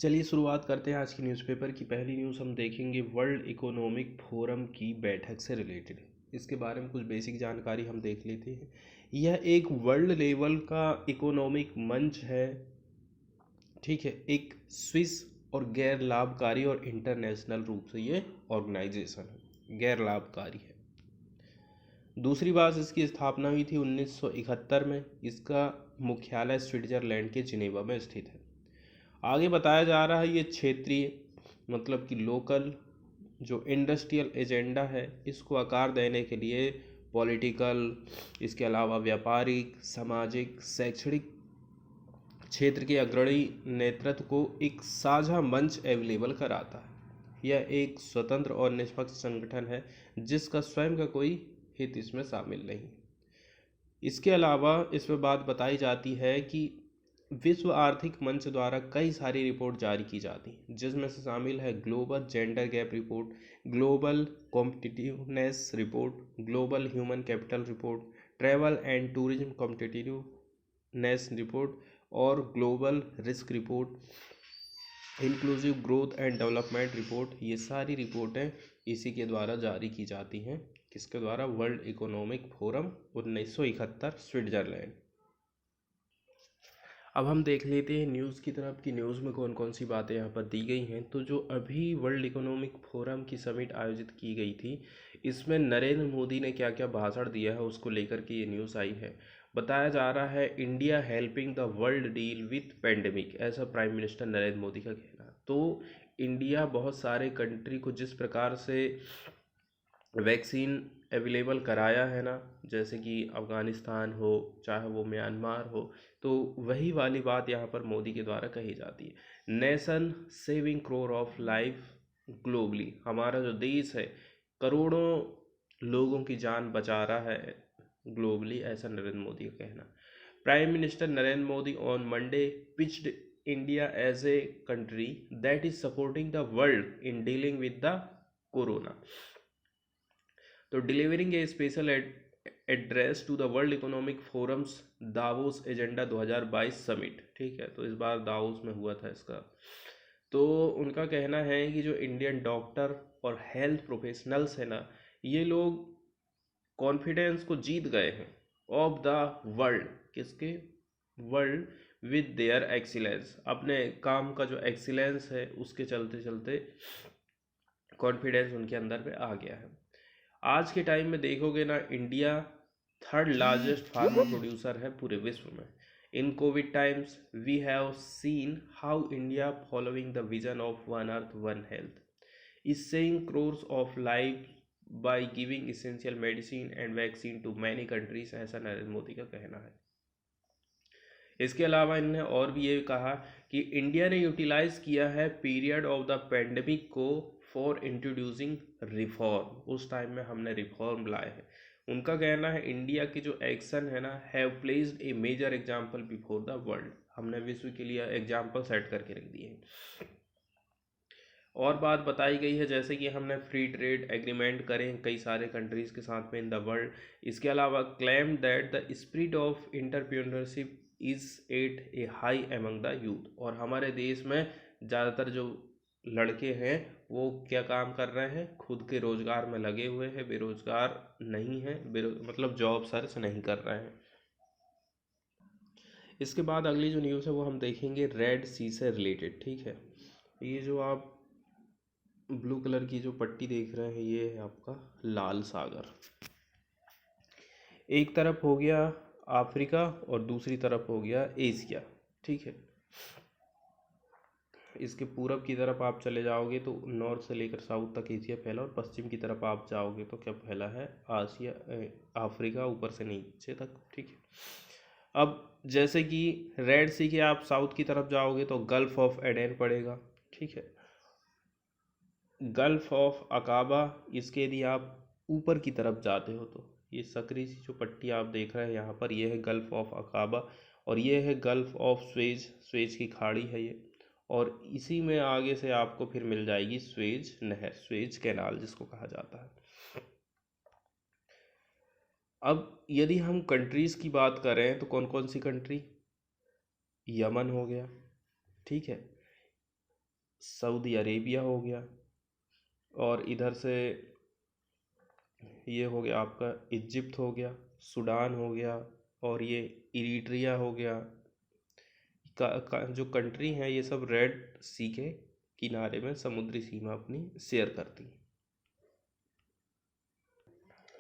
चलिए शुरुआत करते हैं आज की न्यूज़पेपर की। पहली न्यूज़ हम देखेंगे वर्ल्ड इकोनॉमिक फोरम की बैठक से रिलेटेड। इसके बारे में कुछ बेसिक जानकारी हम देख लेते हैं। यह एक वर्ल्ड लेवल का इकोनॉमिक मंच है, ठीक है। एक स्विस और गैर लाभकारी और इंटरनेशनल रूप से ये ऑर्गेनाइजेशन है, गैर लाभकारी है। दूसरी बात, इसकी स्थापना हुई थी 1971 में। इसका मुख्यालय स्विट्जरलैंड के जिनेवा में स्थित है। आगे बताया जा रहा है ये क्षेत्रीय मतलब कि लोकल जो इंडस्ट्रियल एजेंडा है इसको आकार देने के लिए पॉलिटिकल, इसके अलावा व्यापारिक, सामाजिक, शैक्षणिक क्षेत्र के अग्रणी नेतृत्व को एक साझा मंच अवेलेबल कराता है। यह एक स्वतंत्र और निष्पक्ष संगठन है जिसका स्वयं का कोई हित इसमें शामिल नहीं। इसके अलावा इसमें बात बताई जाती है कि विश्व आर्थिक मंच द्वारा कई सारी रिपोर्ट जारी की जाती हैं, जिसमें से शामिल है global gender gap report, global competitiveness report, global human capital report, travel and tourism competitiveness report और global risk report, inclusive growth and development report. ये सारी रिपोर्टें इसी के द्वारा जारी की जाती हैं। किसके द्वारा? World economic forum 1971 Switzerland. अब हम देख लेते हैं न्यूज़ की तरफ कि न्यूज़ में कौन कौन सी बातें यहाँ पर दी गई हैं। तो जो अभी वर्ल्ड इकोनॉमिक फोरम की समिट आयोजित की गई थी, इसमें नरेंद्र मोदी ने क्या क्या भाषण दिया है उसको लेकर के ये न्यूज़ आई है। बताया जा रहा है India helping the world deal with pandemic, ऐसा प्राइम मिनिस्टर नरेंद्र मोदी का कहना। तो इंडिया बहुत सारे कंट्री को जिस प्रकार से वैक्सीन अवेलेबल कराया है ना, जैसे कि अफ़गानिस्तान हो चाहे वो म्यांमार हो, तो वही वाली बात यहाँ पर मोदी के द्वारा कही जाती है। Nation saving crore of life globally, हमारा जो देश है करोड़ों लोगों की जान बचा रहा है ग्लोबली, ऐसा नरेंद्र मोदी का कहना। Prime minister Narendra Modi on Monday pitched India as a country that is supporting the world in dealing with the corona. तो delivering a special address to the world economic forums Davos agenda 2022 summit, ठीक है। तो इस बार Davos में हुआ था इसका। तो उनका कहना है कि जो इंडियन डॉक्टर और हेल्थ प्रोफेशनल्स है ना, ये लोग कॉन्फिडेंस को जीत गए हैं ऑफ द वर्ल्ड। किसके? वर्ल्ड विद देयर एक्सीलेंस, अपने काम का जो एक्सीलेंस है उसके चलते चलते कॉन्फिडेंस उनके अंदर पे आ गया है। आज के टाइम में देखोगे ना, India third largest pharma producer है पूरे विश्व में। In covid times we have seen how India following the vision of one earth one health is saving crores of life by giving essential medicine and vaccine to many countries, ऐसा नरेंद्र मोदी का कहना है। इसके अलावा इन्होंने और भी ये कहा कि इंडिया ने यूटिलाइज किया है पीरियड ऑफ द पेंडेमिक को फॉर इंट्रोड्यूसिंग रिफॉर्म। उस टाइम में हमने रिफॉर्म लाए हैं। उनका कहना है इंडिया की जो एक्शन है ना, have placed a major example before the world, हमने विश्व के लिए एग्जाम्पल सेट करके रख दिए हैं। और बात बताई गई है जैसे कि हमने फ्री ट्रेड एग्रीमेंट करें कई सारे कंट्रीज के साथ में इन द वर्ल्ड। इसके अलावा claim that the spirit of entrepreneurship is at a high among the youth, और हमारे देश में ज़्यादातर जो लड़के हैं वो क्या काम कर रहे हैं? खुद के रोजगार में लगे हुए हैं, बेरोजगार नहीं हैं, मतलब जॉब सर्च नहीं कर रहे हैं। इसके बाद अगली जो न्यूज़ है वो हम देखेंगे रेड सी से रिलेटेड, ठीक है। ये जो आप ब्लू कलर की जो पट्टी देख रहे हैं ये है आपका लाल सागर। एक तरफ हो गया अफ्रीका और दूसरी तरफ हो गया एशिया, ठीक है। इसके पूरब की तरफ आप चले जाओगे तो नॉर्थ से लेकर साउथ तक एशिया फैला, और पश्चिम की तरफ आप जाओगे तो क्या फैला है? आसिया, अफ्रीका ऊपर से नीचे तक, ठीक है। अब जैसे कि रेड सी के आप साउथ की तरफ जाओगे तो गल्फ ऑफ एडेन पड़ेगा, ठीक है। गल्फ ऑफ अकाबा, इसके यदि आप ऊपर की तरफ जाते हो तो ये सकरी सी जो पट्टी आप देख रहे हैं यहाँ पर, ये है गल्फ ऑफ अकाबा, और ये है गल्फ ऑफ स्वेज, स्वेज की खाड़ी है ये। और इसी में आगे से आपको फिर मिल जाएगी स्वेज नहर, स्वेज कैनाल जिसको कहा जाता है। अब यदि हम कंट्रीज़ की बात करें तो कौन कौन सी कंट्री? यमन हो गया, ठीक है। सऊदी अरेबिया हो गया, और इधर से ये हो गया आपका इजिप्ट हो गया, सूडान हो गया, और ये इरिट्रिया हो गया। जो कंट्री हैं ये सब रेड सी के किनारे में समुद्री सीमा अपनी शेयर करती हैं।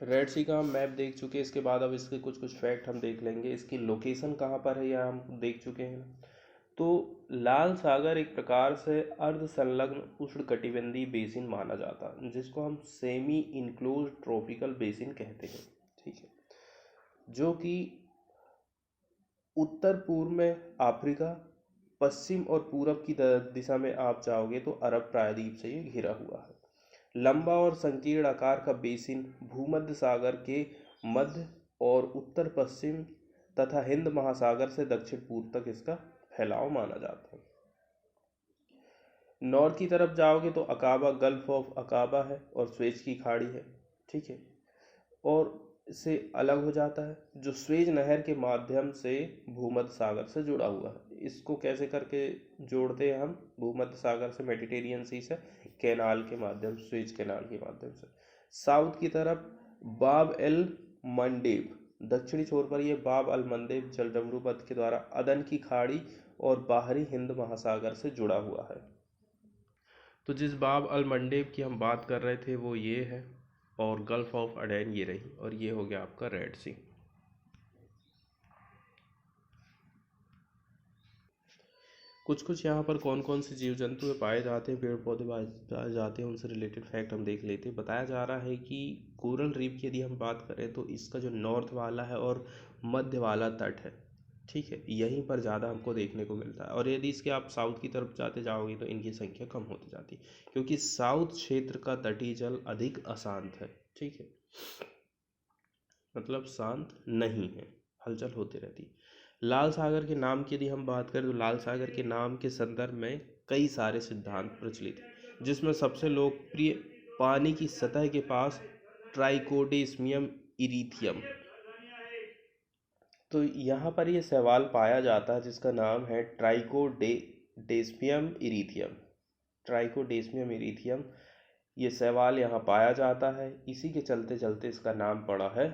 रेड सी का हम मैप देख चुके हैं। इसके बाद अब इसके कुछ कुछ फैक्ट हम देख लेंगे। इसकी लोकेशन कहाँ पर है यह हम देख चुके हैं। तो लाल सागर एक प्रकार से अर्ध संलग्न उष्णकटिबंधीय बेसिन माना जाता है, जिसको हम सेमी इनक्लोज ट्रॉपिकल बेसिन कहते हैं। ठीक है, जो कि उत्तर पूर्व में अफ्रीका, पश्चिम और पूरब की दिशा में आप जाओगे तो अरब प्रायद्वीप से ये घिरा हुआ है। लंबा और संकीर्ण आकार का बेसिन भूमध्य सागर के मध्य और उत्तर पश्चिम तथा हिंद महासागर से दक्षिण पूर्व तक इसका फैलाव माना जाता है। नॉर्थ की तरफ जाओगे तो अकाबा, गल्फ ऑफ अकाबा है और स्वेज की खाड़ी है। ठीक है, और से अलग हो जाता है, जो स्वेज नहर के माध्यम से भूमध्य सागर से जुड़ा हुआ है। इसको कैसे करके जोड़ते हैं हम भूमध्य सागर से, मेडिटेरियन सी से, कैनाल के माध्यम, स्वेज कैनाल के माध्यम से। साउथ की तरफ बाब एल मंडेब, दक्षिणी छोर पर यह बाब अल मंडेब जलडमरू पथ के द्वारा अदन की खाड़ी और बाहरी हिंद महासागर से जुड़ा हुआ है। तो जिस बाब अल मंडेब की हम बात कर रहे थे वो ये है, और गल्फ ऑफ अडेन ये रही, और ये हो गया आपका रेड सी। कुछ कुछ यहाँ पर कौन कौन से जीव जंतु पाए जाते हैं, पेड़ पौधे पाए जाते हैं, उनसे रिलेटेड फैक्ट हम देख लेते हैं। बताया जा रहा है कि कोरल रीफ की यदि हम बात करें तो इसका जो नॉर्थ वाला है और मध्य वाला तट है, ठीक है, यहीं पर ज़्यादा हमको देखने को मिलता है। और यदि इसके आप साउथ की तरफ जाते जाओगे तो इनकी संख्या कम होती जाती है, क्योंकि साउथ क्षेत्र का तटीय जल अधिक अशांत है। ठीक है, मतलब शांत नहीं है, हलचल होती रहती है। लाल सागर के नाम की यदि हम बात करें तो लाल सागर के नाम के संदर्भ में कई सारे सिद्धांत प्रचलित हैं, जिसमें सबसे लोकप्रिय पानी की सतह के पास ट्राइकोडेस्मियम इरीथियम। तो यहाँ पर ये शैवाल पाया जाता है जिसका नाम है ट्राइकोडेस्मियम इरीथियम। ट्राइकोडेस्मियम इरीथियम ये शैवाल यहाँ पाया जाता है। इसी के चलते चलते इसका नाम पड़ा है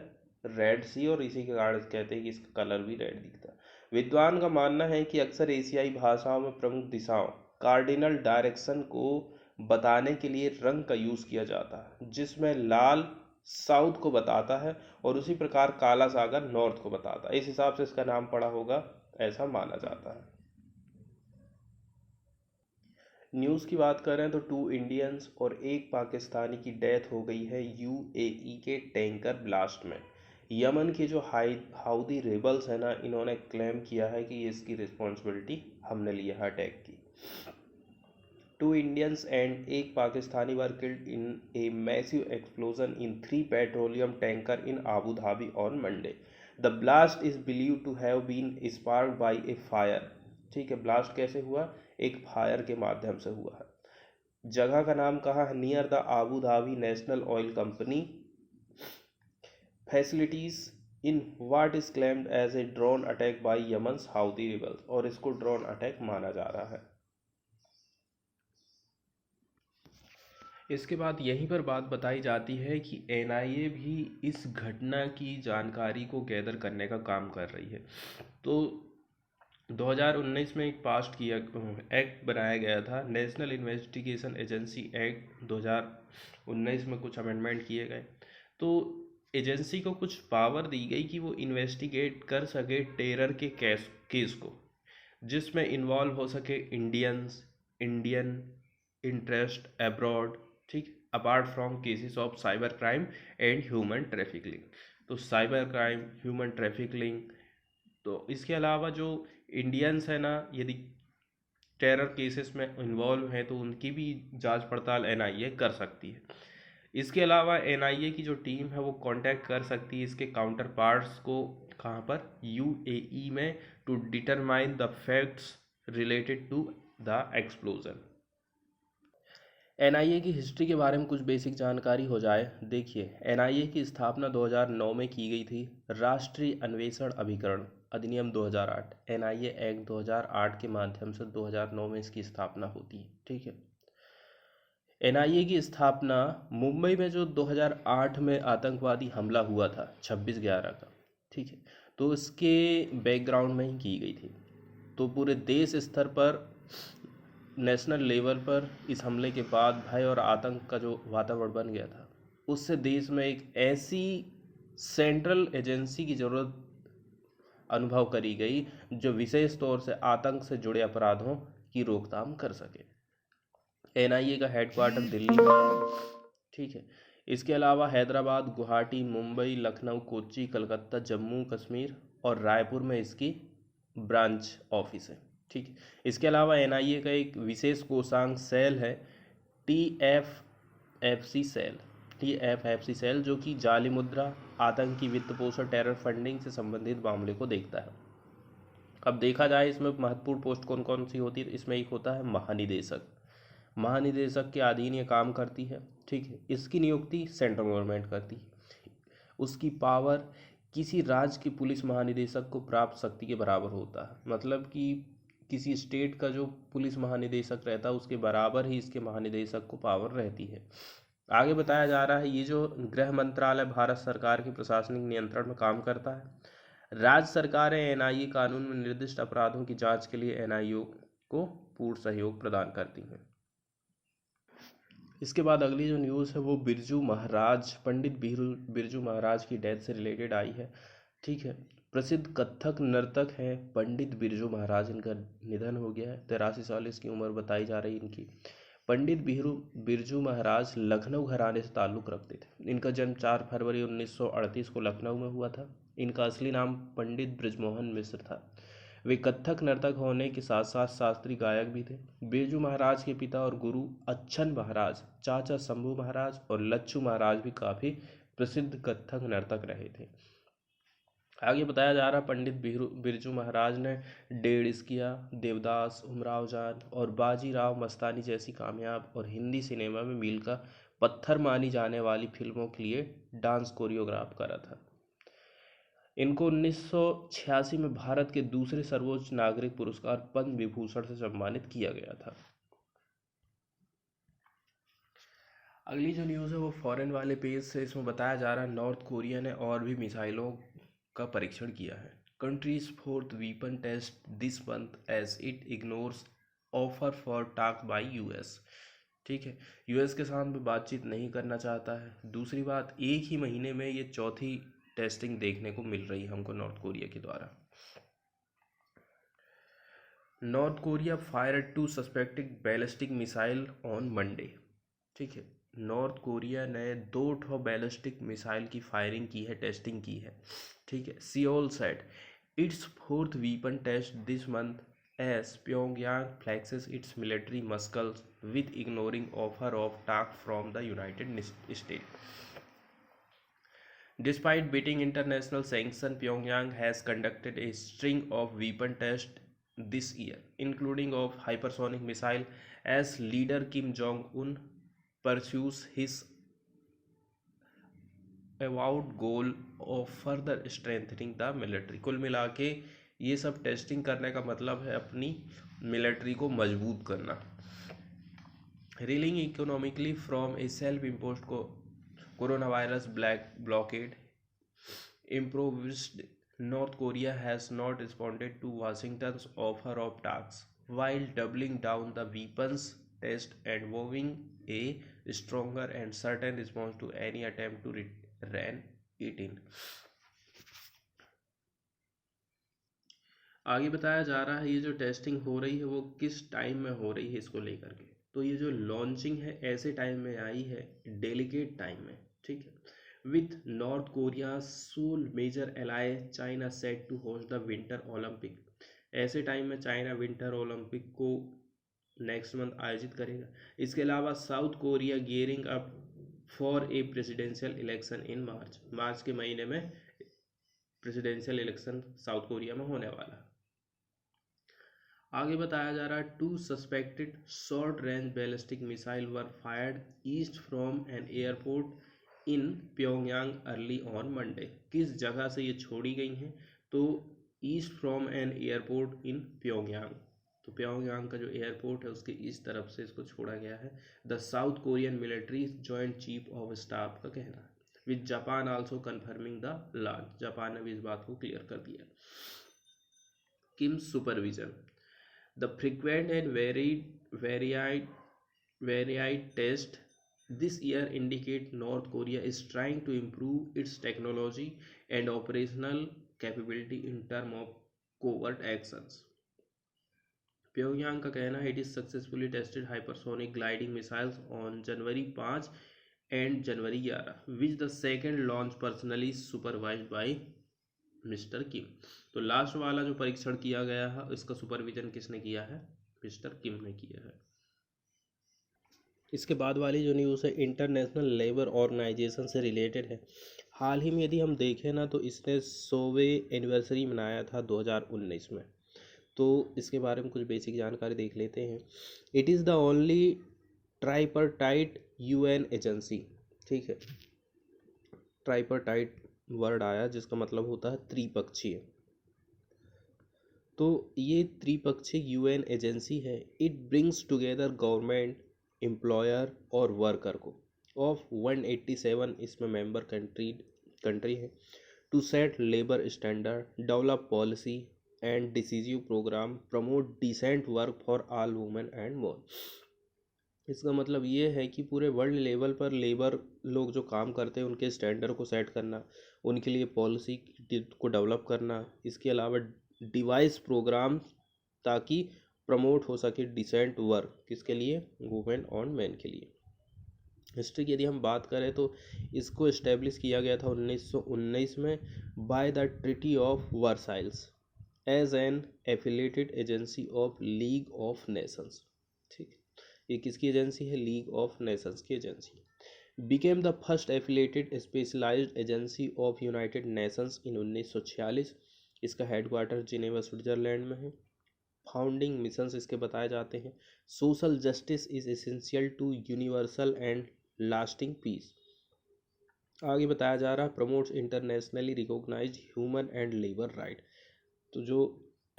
रेड सी, और इसी के कारण कहते हैं कि इसका कलर भी रेड दिखता है। विद्वान का मानना है कि अक्सर एशियाई भाषाओं में प्रमुख दिशाओं, कार्डिनल डायरेक्शन को बताने के लिए रंग का यूज किया जाता है, जिसमें लाल साउथ को बताता है और उसी प्रकार काला सागर नॉर्थ को बताता है। इस हिसाब से इसका नाम पड़ा होगा, ऐसा माना जाता है। न्यूज़ की बात करें तो 2 इंडियंस और 1 पाकिस्तानी की डेथ हो गई है यूएई के टैंकर ब्लास्ट में। यमन के जो हाउदी रेबल्स है ना, इन्होंने क्लेम किया है कि इसकी रिस्पॉन्सिबिलिटी हमने लिया है अटैक की। 2 Indians and 1 Pakistani were killed in a massive explosion in 3 petroleum tankers in Abu Dhabi on Monday. The blast is believed to have been sparked by a fire. ठीक है, ब्लास्ट कैसे हुआ? एक fire के माध्यम से हुआ है। जगह का नाम कहाँ है? Near the Abu Dhabi national oil company facilities in what is claimed as a drone attack by Yemen's Houthi rebels, और इसको ड्रोन अटैक माना जा रहा है। इसके बाद यहीं पर बात बताई जाती है कि एनआईए भी इस घटना की जानकारी को गैदर करने का काम कर रही है। तो 2019 में एक पास किया एक्ट बनाया गया था, नेशनल इन्वेस्टिगेशन एजेंसी एक्ट 2019 में कुछ अमेंडमेंट किए गए। तो एजेंसी को कुछ पावर दी गई कि वो इन्वेस्टिगेट कर सके टेरर के केस को, जिसमें इन्वॉल्व हो सके इंडियन इंटरेस्ट अब्रॉड, ठीक, apart from cases of cyber crime and human trafficking. तो साइबर क्राइम, ह्यूमन ट्रैफिकिंग, तो इसके अलावा जो इंडियंस है ना, यदि टेरर केसेस में इन्वॉल्व हैं तो उनकी भी जांच पड़ताल एनआईए कर सकती है। इसके अलावा एनआईए की जो टीम है वो कांटेक्ट कर सकती है इसके काउंटर पार्ट्स को, कहाँ पर? यूएई में, to determine the facts related to the explosion. NIA की हिस्ट्री के बारे में कुछ बेसिक जानकारी हो जाए। देखिए, एनआईए की स्थापना 2009 में की गई थी। राष्ट्रीय अन्वेषण अभिकरण अधिनियम 2008, एनआईए एक्ट 2008 के माध्यम से 2009 में इसकी स्थापना होती है। ठीक है, एनआईए की स्थापना मुंबई में जो 2008 में आतंकवादी हमला हुआ था 26/11 का, ठीक है, तो इसके बैकग्राउंड में ही की गई थी। तो पूरे देश स्तर पर, नेशनल लेवल पर इस हमले के बाद भय और आतंक का जो वातावरण बन गया था, उससे देश में एक ऐसी सेंट्रल एजेंसी की ज़रूरत अनुभव करी गई जो विशेष तौर से आतंक से जुड़े अपराधों की रोकथाम कर सके। एनआईए का हेडक्वार्टर दिल्ली में है। ठीक है, इसके अलावा हैदराबाद, गुवाहाटी, मुंबई, लखनऊ, कोच्चि, कलकत्ता, जम्मू कश्मीर और रायपुर में इसकी ब्रांच ऑफिस है। ठीक है, इसके अलावा एनआईए का एक विशेष कोषांग सेल है, टीएफएफसी सेल, टीएफएफसी सेल, जो कि जाली मुद्रा, आतंकी वित्त पोषण, टेरर फंडिंग से संबंधित मामले को देखता है। अब देखा जाए इसमें महत्वपूर्ण पोस्ट कौन कौन सी होती है, इसमें एक होता है महानिदेशक। महानिदेशक के अधीन ये काम करती है। ठीक है, इसकी नियुक्ति सेंट्रल गवर्नमेंट करती है। उसकी पावर किसी राज्य के पुलिस महानिदेशक को प्राप्त शक्ति के बराबर होता है। मतलब कि किसी स्टेट का जो पुलिस महानिदेशक रहता है उसके बराबर ही इसके महानिदेशक को पावर रहती है। आगे बताया जा रहा है, ये जो गृह मंत्रालय भारत सरकार के प्रशासनिक नियंत्रण में काम करता है। राज्य सरकारें एनआईए कानून में निर्दिष्ट अपराधों की जांच के लिए एनआईए को पूर्ण सहयोग प्रदान करती हैं। इसके बाद अगली जो न्यूज़ है वो बिरजू महाराज, पंडित बिरजू महाराज की डेथ से रिलेटेड आई है। ठीक है, प्रसिद्ध कथक नर्तक हैं पंडित बिरजू महाराज, इनका निधन हो गया है। 83 साल इसकी उम्र बताई जा रही इनकी। पंडित बिरजू महाराज लखनऊ घराने से ताल्लुक़ रखते थे। इनका जन्म 4 फरवरी 1938 को लखनऊ में हुआ था। इनका असली नाम पंडित बृजमोहन मिश्र था। वे कथक नर्तक होने के साथ साथ शास्त्रीय गायक भी थे। बिरजू महाराज के पिता और गुरु अच्छन महाराज, चाचा शंभू महाराज और लच्छू महाराज भी काफ़ी प्रसिद्ध कथक नर्तक रहे थे। आगे बताया जा रहा, पंडित बिरजू महाराज ने डेढ़ इश्किया, देवदास, उमराव जान और बाजीराव मस्तानी जैसी कामयाब और हिंदी सिनेमा में मील का पत्थर मानी जाने वाली फिल्मों के लिए डांस कोरियोग्राफ करा था। इनको 1986 में भारत के दूसरे सर्वोच्च नागरिक पुरस्कार पद्म विभूषण से सम्मानित किया गया था। अगली जो न्यूज़ है वो फॉरेन वाले पेज से, इसमें बताया जा रहा है नॉर्थ कोरिया ने और भी मिसाइलों का परीक्षण किया है। Countries fourth weapon test this month as it ignores offer for talk by US. ठीक है, यूएस के साथ में बातचीत नहीं करना चाहता है। दूसरी बात, एक ही महीने में ये चौथी टेस्टिंग देखने को मिल रही है हमको नॉर्थ कोरिया के द्वारा। North Korea fired 2 suspected ballistic missile on Monday. ठीक है, नॉर्थ कोरिया ने 2 बैलिस्टिक मिसाइल की फायरिंग की है, टेस्टिंग की है। ठीक है, Seoul said its fourth weapon test this month as Pyongyang flexes its military muscles with ignoring offer of talk from the United State. Despite beating international sanctions, Pyongyang has conducted a string of weapon tests this year, including of hypersonic missile, as leader Kim Jong-un pursues his avowed goal of further strengthening the military। कुल मिला के ये सब testing करने का मतलब है अपनी मिलिट्री को मजबूत करना। Reeling economically from a self imposed coronavirus blockade, improvised North Korea has not responded to Washington's offer of talks, while doubling down the weapons test and vowing a stronger and certain response to any attempt to rein it in। आगे बताया जा रहा है ये जो testing हो रही है वो किस टाइम में हो रही है इसको लेकर के। तो ये जो लॉन्चिंग है ऐसे टाइम में आई है, डेलिकेट टाइम में। ठीक है, with North Korea sole major ally China set to host the Winter Olympic. ऐसे टाइम में चाइना विंटर ओलंपिक को नेक्स्ट मंथ आयोजित करेगा। इसके अलावा South Korea gearing up for a presidential election in March के महीने में प्रेसिडेंशियल इलेक्शन साउथ कोरिया में होने वाला है। आगे बताया जा रहा है 2 suspected short range ballistic missile were fired east from an airport in Pyongyang early on Monday. किस जगह से ये छोड़ी गई हैं? तो east from an airport in Pyongyang. तो प्योंगयांग का जो एयरपोर्ट है उसके ईस्ट तरफ से इसको छोड़ा गया है। The south Korean military joint chief of staff का कहना है। With Japan also confirming the launch, Japan ने भी इस बात को क्लियर कर दिया। KIMS supervision, the frequent and varied test this year indicate North Korea is trying to improve its technology and operational capability in terms of covert actions. Pyongyang का कहना है it is successfully tested hypersonic gliding missiles on January 5 and January 11 which the second launch personally supervised by mister Kim. तो last वाला जो परीक्षण किया गया है इसका सुपरविजन किसने किया है? मिस्टर किम ने किया है। इसके बाद वाली जो न्यूज़ है इंटरनेशनल लेबर ऑर्गेनाइजेशन से रिलेटेड है। हाल ही में यदि हम देखें ना तो इसने 100वें एनिवर्सरी मनाया था 2019 में। तो इसके बारे में कुछ बेसिक जानकारी देख लेते हैं। It is the only ट्राइपरटाइट UN agency, ठीक है। ट्राइपरटाइट वर्ड आया जिसका मतलब होता है त्रिपक्षीय। तो ये त्रिपक्षीय यूएन एजेंसी है। It brings together government, employer और वर्कर को ऑफ 187 इसमें मेंबर कंट्री है to set labour standard, develop policy and decisive programme, promote decent work for all women and more. इसका मतलब ये है कि पूरे वर्ल्ड लेवल पर लेबर लोग जो काम करते हैं उनके स्टैंडर्ड को सेट करना, उनके लिए पॉलिसी को डेवलप करना, इसके अलावा डिवाइस प्रोग्राम ताकि प्रमोट हो सके डिसेंट वर्क, किसके लिए? वुमेन और मैन के लिए। हिस्ट्री की यदि हम बात करें तो इसको इस्टेब्लिश किया गया था 1919 में by the treaty of Versailles as an affiliated agency of League of Nations, ठीक। ये किसकी एजेंसी है? लीग ऑफ नेशंस की agency. Became the first affiliated specialised agency of United Nations in 1946। इसका हेडक्वार्टर जिनेवा स्विट्जरलैंड में है। Founding missions इसके बताए जाते हैं। Social justice is essential to universal and lasting peace. आगे बताया जा रहा है promotes internationally recognised human and labour right. तो जो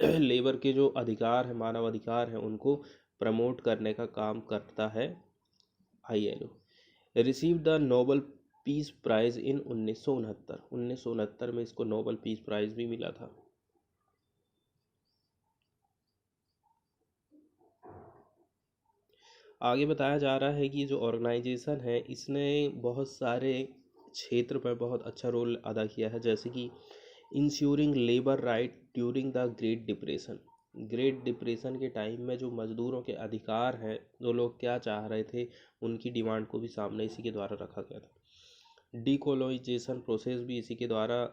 लेबर के जो अधिकार है, मानव अधिकार हैं, उनको प्रमोट करने का काम करता है ILO। Receive the Nobel Peace Prize in 1969 में इसको नोबल पीस प्राइज भी मिला था। आगे बताया जा रहा है कि जो ऑर्गेनाइजेशन है इसने बहुत सारे क्षेत्र पर बहुत अच्छा रोल अदा किया है, जैसे कि ensuring labour right during the great depression. Great depression के टाइम में जो मजदूरों के अधिकार हैं, जो लोग क्या चाह रहे थे, उनकी डिमांड को भी सामने इसी के द्वारा रखा गया था। डीकोलोनाइजेशन प्रोसेस भी इसी के द्वारा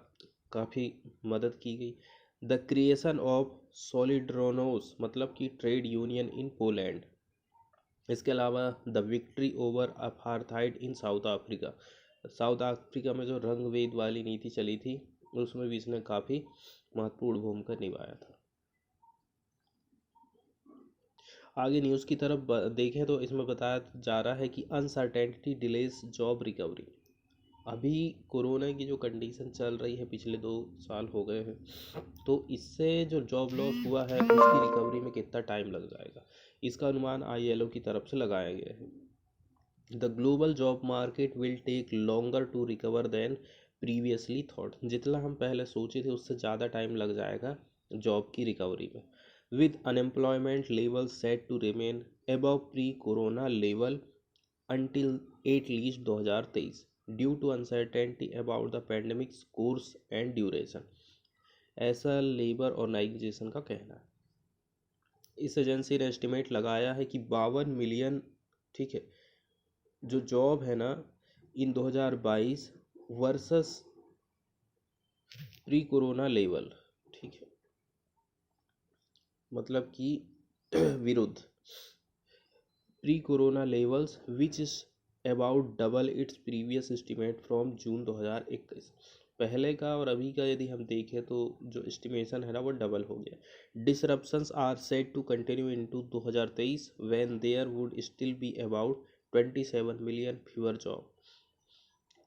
काफ़ी मदद की गई। द क्रिएशन ऑफ सॉलिडरोनोस मतलब कि ट्रेड यूनियन इन पोलैंड। इसके अलावा the victory over apartheid in south Africa. South Africa में जो रंग-भेद वाली नीति चली थी उसमें भी इसने काफ़ी महत्वपूर्ण भूमिका निभाया था। आगे न्यूज़ की तरफ देखें तो इसमें बताया जा रहा है कि अनसर्टेनिटी डिलेज जॉब रिकवरी। अभी कोरोना की जो कंडीशन चल रही है, पिछले 2 साल हो गए हैं, तो इससे जो जॉब लॉस हुआ है उसकी रिकवरी में कितना टाइम लग जाएगा, इसका अनुमान ILO की तरफ से लगाया गया है। The global job market will take longer to recover than previously thought. जितना हम पहले सोचे थे उससे ज़्यादा टाइम लग जाएगा जॉब की रिकवरी में। With unemployment level set to remain above pre corona level until at least 2023 due to uncertainty about the pandemic's course and duration, ऐसा लेबर ऑर्गेनाइजेशन का कहना है। इस एजेंसी ने एस्टिमेट लगाया है कि 52 मिलियन, ठीक है, जो जॉब है ना इन 2022 वर्सेस प्री कोरोना लेवल, ठीक है, मतलब कि विरुद्ध pre corona levels which is about double its previous estimate from June 2021। पहले का और अभी का यदि हम देखें तो जो एस्टिमेशन है ना वो डबल हो गया। Disruptions are set to continue into 2023 when there would still be about 27 million fewer job,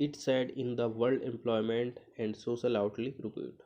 it said in the world employment and social outlook report.